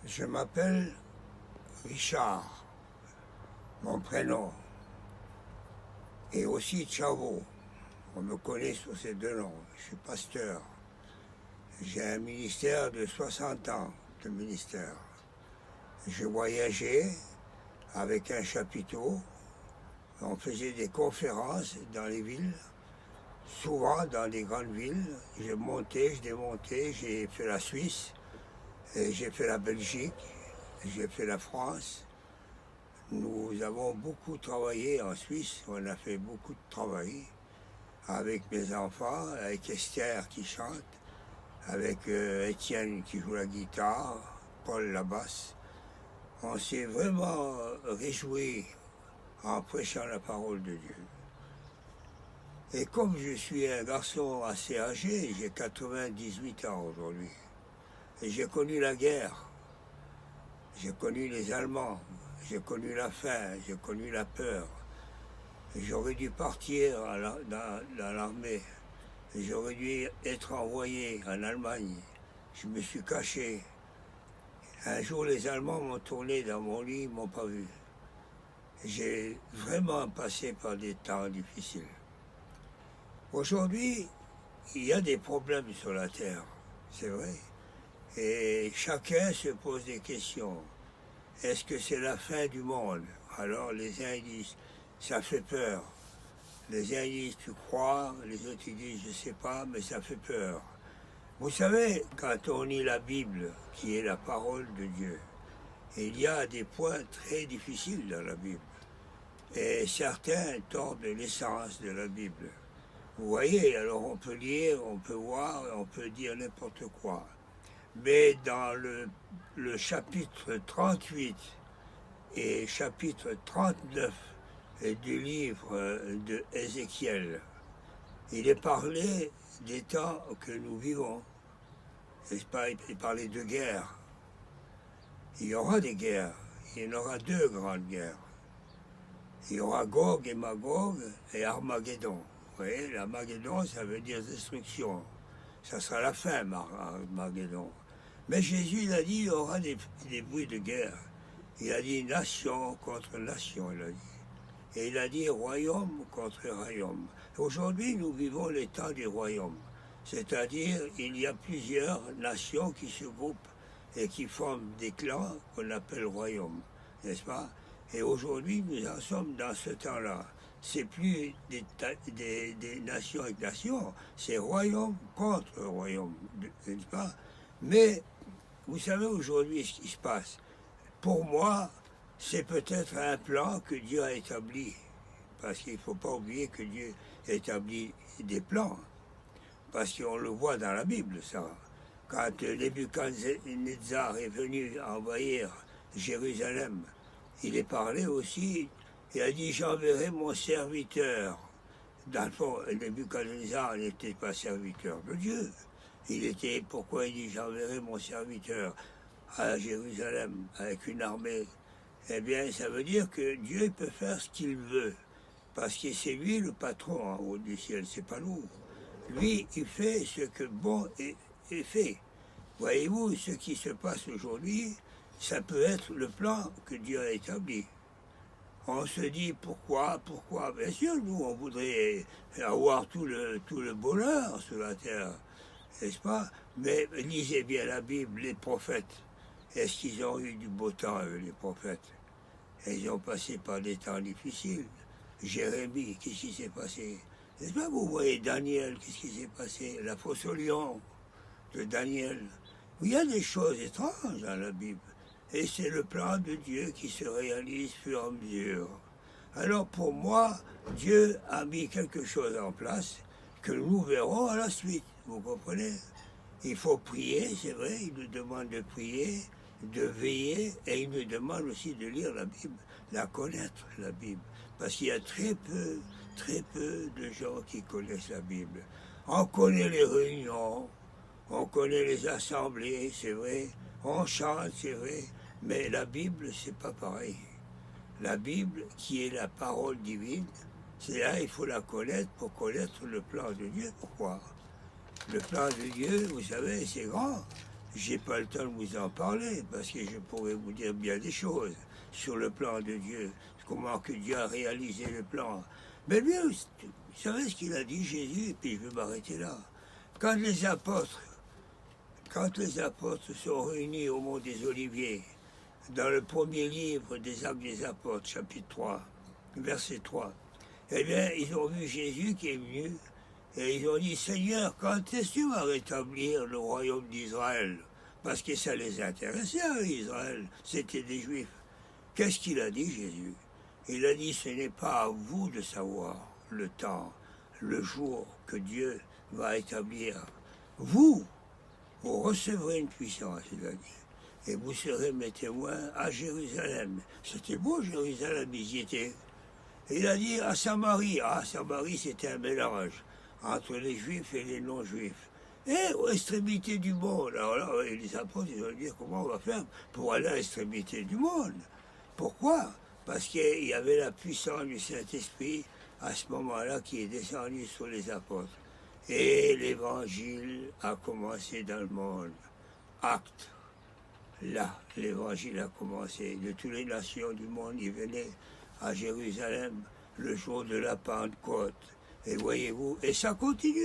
Je m'appelle Richard, mon prénom, et aussi Chavo. On me connaît sous ces deux noms. Je suis pasteur. J'ai un ministère de 60 ans de ministère. Je voyageais avec un chapiteau. On faisait des conférences dans les villes, souvent dans des grandes villes. Je montais, je démontais. J'ai fait la Suisse, et j'ai fait la Belgique, j'ai fait la France. Nous avons beaucoup travaillé en Suisse, on a fait beaucoup de travail avec mes enfants, avec Esther qui chante, avec Étienne qui joue la guitare, Paul la basse. On s'est vraiment réjoui en prêchant la parole de Dieu. Et comme je suis un garçon assez âgé, j'ai 98 ans aujourd'hui, et j'ai connu la guerre, j'ai connu les Allemands, j'ai connu la faim, j'ai connu la peur. J'aurais dû partir dans l'armée. J'aurais dû être envoyé en Allemagne. Je me suis caché. Un jour, les Allemands m'ont tourné dans mon lit, ils ne m'ont pas vu. J'ai vraiment passé par des temps difficiles. Aujourd'hui, il y a des problèmes sur la Terre, c'est vrai. Et chacun se pose des questions. Est-ce que c'est la fin du monde? Alors les uns disent, ça fait peur. Les uns disent, tu crois, les autres disent, je ne sais pas, mais ça fait peur. Vous savez, quand on lit la Bible, qui est la parole de Dieu, il y a des points très difficiles dans la Bible. Et certains tordent l'essence de la Bible. Vous voyez, alors on peut lire, on peut voir, on peut dire n'importe quoi. Mais dans le chapitre 38 et chapitre 39 du livre de Ézéchiel, il est parlé des temps que nous vivons. Il parlait de guerre. Il y aura des guerres. Il y en aura deux grandes guerres. Il y aura Gog et Magog et Armageddon. Vous voyez, l'Armageddon, ça veut dire destruction. Ça sera la fin, Armageddon. Mais Jésus, il a dit, il y aura des bruits de guerre. Il a dit nation contre nation, il a dit. Et il a dit royaume contre royaume. Aujourd'hui, nous vivons les temps des royaumes. C'est-à-dire, il y a plusieurs nations qui se groupent et qui forment des clans qu'on appelle royaumes, n'est-ce pas? Et aujourd'hui, nous en sommes dans ce temps-là. C'est plus des nations avec nations, c'est royaume contre royaume, n'est-ce pas? Mais, vous savez aujourd'hui ce qui se passe. Pour moi, c'est peut-être un plan que Dieu a établi. Parce qu'il ne faut pas oublier que Dieu établit des plans. Parce qu'on le voit dans la Bible, ça. Quand Nebuchadnezzar est venu envahir Jérusalem, il est parlé aussi, il a dit, j'enverrai mon serviteur. Dans le fond, Nebuchadnezzar n'était pas serviteur de Dieu. Il était, pourquoi il dit, j'enverrai mon serviteur à Jérusalem avec une armée? Eh bien, ça veut dire que Dieu peut faire ce qu'il veut. Parce que c'est lui le patron en haut du ciel, c'est pas nous. Lui, il fait ce que bon est fait. Voyez-vous, ce qui se passe aujourd'hui, ça peut être le plan que Dieu a établi. On se dit pourquoi? Bien sûr, nous, on voudrait avoir tout le bonheur sur la terre, n'est-ce pas? Mais lisez bien la Bible, les prophètes. Est-ce qu'ils ont eu du beau temps, eux, les prophètes? Ils ont passé par des temps difficiles. Jérémie, qu'est-ce qui s'est passé? N'est-ce pas, vous voyez Daniel, qu'est-ce qui s'est passé? La fosse au lion de Daniel. Il y a des choses étranges dans la Bible. Et c'est le plan de Dieu qui se réalise au fur et à mesure. Alors pour moi, Dieu a mis quelque chose en place que nous verrons à la suite. Vous comprenez? Il faut prier, c'est vrai, il nous demande de prier, de veiller, et il nous demande aussi de lire la Bible, la connaître, la Bible. Parce qu'il y a très peu de gens qui connaissent la Bible. On connaît les réunions, on connaît les assemblées, c'est vrai, on chante, c'est vrai, mais la Bible, c'est pas pareil. La Bible, qui est la parole divine, c'est là, il faut la connaître pour connaître le plan de Dieu. Pourquoi? Le plan de Dieu, vous savez, c'est grand. J'ai pas le temps de vous en parler, parce que je pourrais vous dire bien des choses sur le plan de Dieu, comment que Dieu a réalisé le plan. Mais lui, vous savez ce qu'il a dit, Jésus, et puis je vais m'arrêter là. Quand les apôtres sont réunis au Mont des Oliviers, dans le premier livre des Actes des Apôtres, chapitre 3, verset 3, eh bien, ils ont vu Jésus qui est venu, et ils ont dit, Seigneur, quand est-ce que tu vas rétablir le royaume d'Israël? Parce que ça les intéressait à Israël, c'était des Juifs. Qu'est-ce qu'il a dit, Jésus? Il a dit, ce n'est pas à vous de savoir le temps, le jour que Dieu va établir. Vous recevrez une puissance, il a dit, et vous serez mes témoins à Jérusalem. C'était beau, Jérusalem, ils y étaient. Il a dit à Samarie, Samarie c'était un mélange entre les Juifs et les non-Juifs. Et aux extrémités du monde. Alors là, les apôtres, ils ont dit comment on va faire pour aller à l'extrémité du monde. Pourquoi? Parce qu'il y avait la puissance du Saint-Esprit à ce moment-là qui est descendu sur les apôtres. Et l'évangile a commencé dans le monde. Acte. Là, l'évangile a commencé. De toutes les nations du monde, ils venaient à Jérusalem le jour de la Pentecôte. Et voyez-vous, et ça continue.